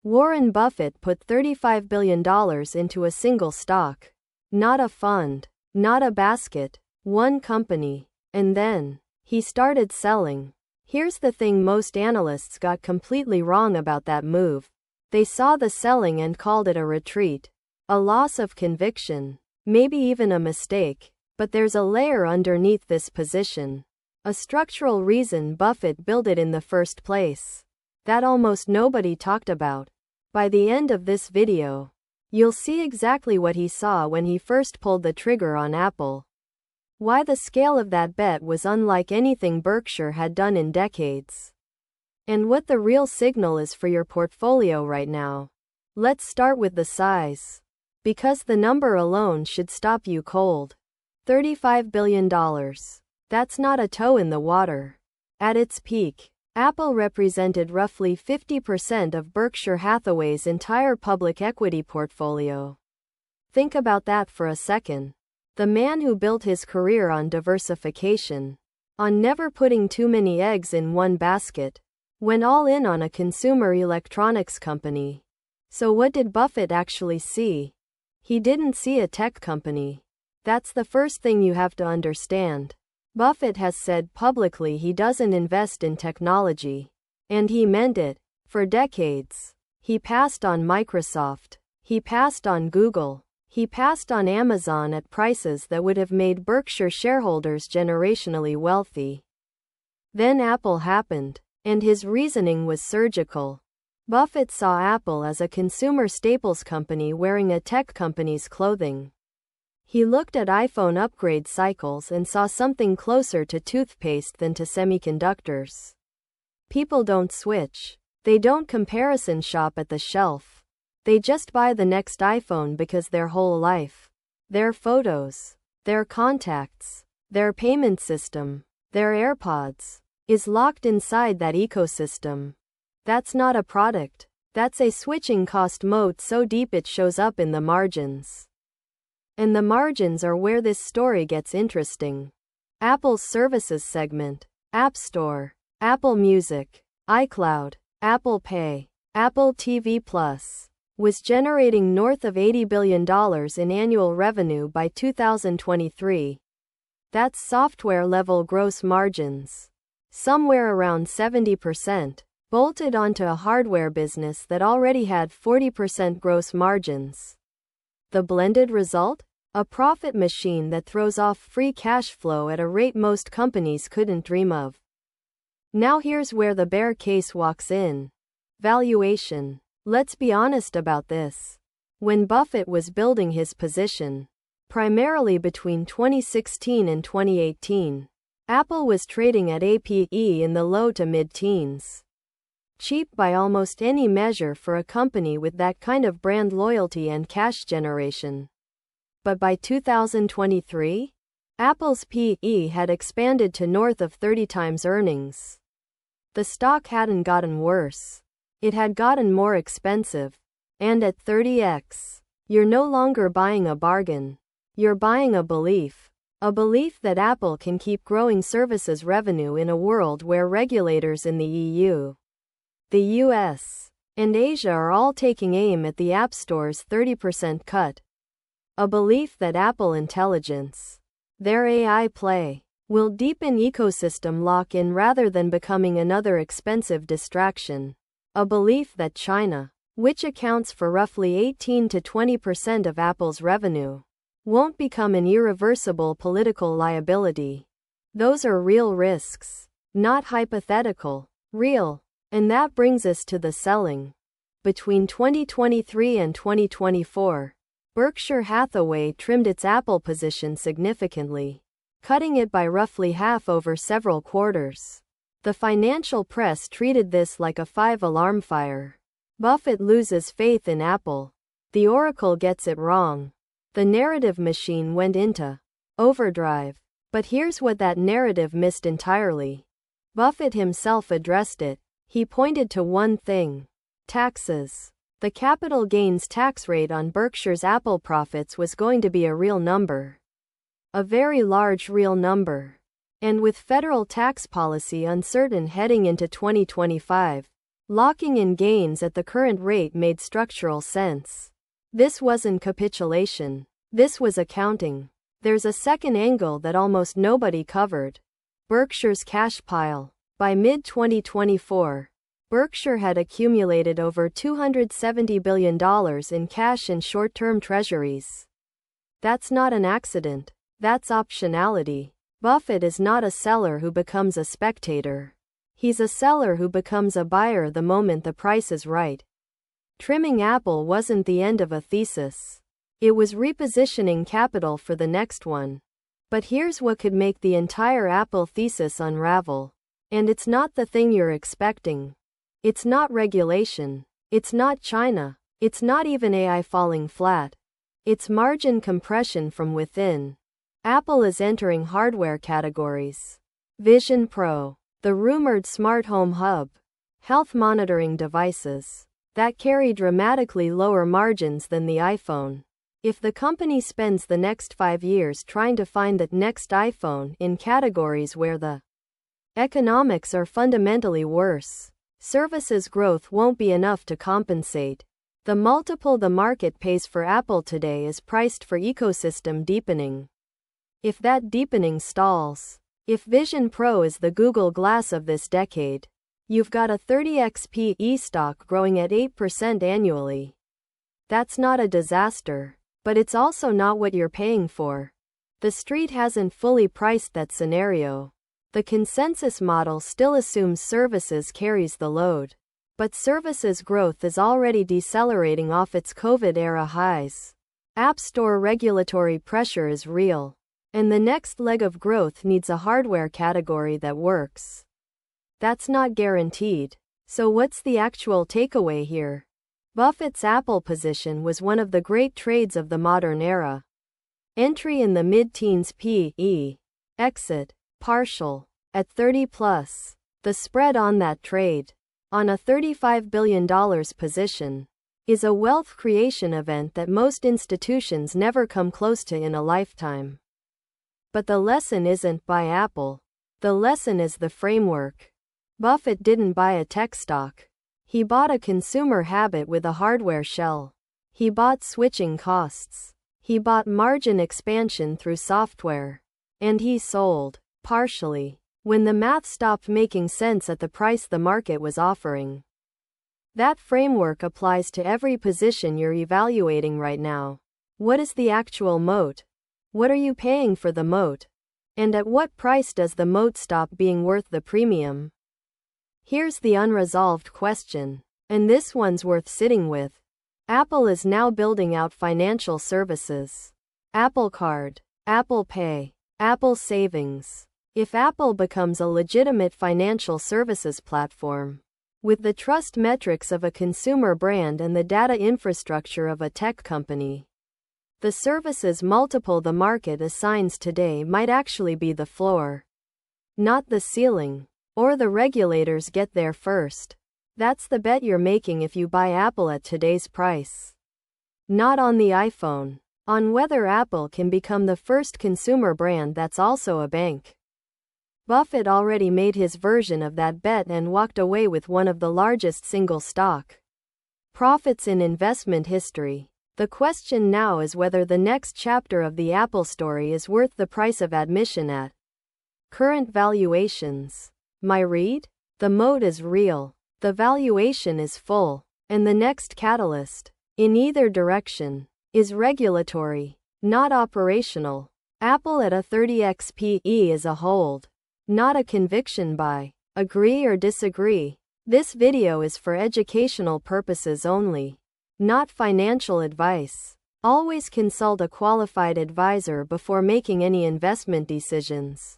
Warren Buffett put $35 billion into a single stock. Not a fund, not a basket, one company. And then he started selling. Here's the thing most analysts got completely wrong about that move. They saw the selling and called it a retreat, a loss of conviction, maybe even a mistake. But there's a layer underneath this position, a structural reason Buffett built it in the first place, that almost nobody talked about. By the end of this video, you'll see exactly what he saw when he first pulled the trigger on Apple. Why the scale of that bet was unlike anything Berkshire had done in decades. And what the real signal is for your portfolio right now. Let's start with the size. Because the number alone should stop you cold. $35 billion. That's not a toe in the water. At its peak, Apple represented roughly 50% of Berkshire Hathaway's entire public equity portfolio. Think about that for a second. The man who built his career on diversification, on never putting too many eggs in one basket, went all in on a consumer electronics company. So what did Buffett actually see? He didn't see a tech company. That's the first thing you have to understand. Buffett has said publicly he doesn't invest in technology. And he meant it. For decades. He passed on Microsoft. He passed on Google. He passed on Amazon at prices that would have made Berkshire shareholders generationally wealthy. Then Apple happened, and his reasoning was surgical. Buffett saw Apple as a consumer staples company wearing a tech company's clothing. He looked at iPhone upgrade cycles and saw something closer to toothpaste than to semiconductors. People don't switch. They don't comparison shop at the shelf. They just buy the next iPhone because their whole life, their photos, their contacts, their payment system, their AirPods, is locked inside that ecosystem. That's not a product. That's a switching cost moat so deep it shows up in the margins. And the margins are where this story gets interesting. Apple's services segment, App Store, Apple Music, iCloud, Apple Pay, Apple TV Plus, was generating north of $80 billion in annual revenue by 2023. That's software-level gross margins. Somewhere around 70%, bolted onto a hardware business that already had 40% gross margins. The blended result? A profit machine that throws off free cash flow at a rate most companies couldn't dream of. Now here's where the bear case walks in. Valuation. Let's be honest about this. When Buffett was building his position, primarily between 2016 and 2018, Apple was trading at a PE in the low to mid-teens. Cheap by almost any measure for a company with that kind of brand loyalty and cash generation. But by 2023, Apple's PE had expanded to north of 30 times earnings. The stock hadn't gotten worse. It had gotten more expensive. And at 30x, you're no longer buying a bargain. You're buying a belief. A belief that Apple can keep growing services revenue in a world where regulators in the EU, the US, and Asia are all taking aim at the App Store's 30% cut. A belief that Apple Intelligence, their AI play, will deepen ecosystem lock-in rather than becoming another expensive distraction. A belief that China, which accounts for roughly 18 to 20% of Apple's revenue, won't become an irreversible political liability. Those are real risks, not hypothetical, real. And that brings us to the selling. Between 2023 and 2024, Berkshire Hathaway trimmed its Apple position significantly, cutting it by roughly half over several quarters. The financial press treated this like a five-alarm fire. Buffett loses faith in Apple. The Oracle gets it wrong. The narrative machine went into overdrive. But here's what that narrative missed entirely. Buffett himself addressed it. He pointed to one thing. Taxes. The capital gains tax rate on Berkshire's Apple profits was going to be a real number. A very large real number. And with federal tax policy uncertain heading into 2025, Locking in gains at the current rate made structural sense. This wasn't capitulation. This was accounting. There's a second angle that almost nobody covered. Berkshire's cash pile. By mid-2024, Berkshire had accumulated over $270 billion in cash and short-term treasuries. That's not an accident. That's optionality. Buffett is not a seller who becomes a spectator. He's a seller who becomes a buyer the moment the price is right. Trimming Apple wasn't the end of a thesis. It was repositioning capital for the next one. But here's what could make the entire Apple thesis unravel. And it's not the thing you're expecting. It's not regulation. It's not China. It's not even AI falling flat. It's margin compression from within. Apple is entering hardware categories. Vision Pro, the rumored smart home hub, health monitoring devices that carry dramatically lower margins than the iPhone. If the company spends the next 5 years trying to find that next iPhone in categories where the economics are fundamentally worse, services growth won't be enough to compensate. The multiple the market pays for Apple today is priced for ecosystem deepening. If that deepening stalls, if Vision Pro is the Google Glass of this decade, you've got a 30x PE stock growing at 8% annually. That's not a disaster, but it's also not what you're paying for. The street hasn't fully priced that scenario. The consensus model still assumes services carries the load. But services growth is already decelerating off its COVID-era highs. App Store regulatory pressure is real. And the next leg of growth needs a hardware category that works. That's not guaranteed. So what's the actual takeaway here? Buffett's Apple position was one of the great trades of the modern era. Entry in the mid-teens PE. Exit, partial, at 30 plus. The spread on that trade, on a $35 billion position, is a wealth creation event that most institutions never come close to in a lifetime. But the lesson isn't buy Apple. The lesson is the framework. Buffett didn't buy a tech stock. He bought a consumer habit with a hardware shell. He bought switching costs. He bought margin expansion through software. And he sold, partially, when the math stopped making sense at the price the market was offering. That framework applies to every position you're evaluating right now. What is the actual moat? What are you paying for the moat? And at what price does the moat stop being worth the premium? Here's the unresolved question, and this one's worth sitting with. Apple is now building out financial services. Apple Card, Apple Pay, Apple Savings. If Apple becomes a legitimate financial services platform, with the trust metrics of a consumer brand and the data infrastructure of a tech company, the services multiple the market assigns today might actually be the floor, not the ceiling. Or the regulators get there first. That's the bet you're making if you buy Apple at today's price. Not on the iPhone. On whether Apple can become the first consumer brand that's also a bank. Buffett already made his version of that bet and walked away with one of the largest single stock profits in investment history. The question now is whether the next chapter of the Apple story is worth the price of admission at current valuations. My read? The moat is real, the valuation is full, and the next catalyst, in either direction, is regulatory, not operational. Apple at a 30x PE is a hold, not a conviction buy. Agree or disagree? This video is for educational purposes only, not financial advice. Always consult a qualified advisor before making any investment decisions.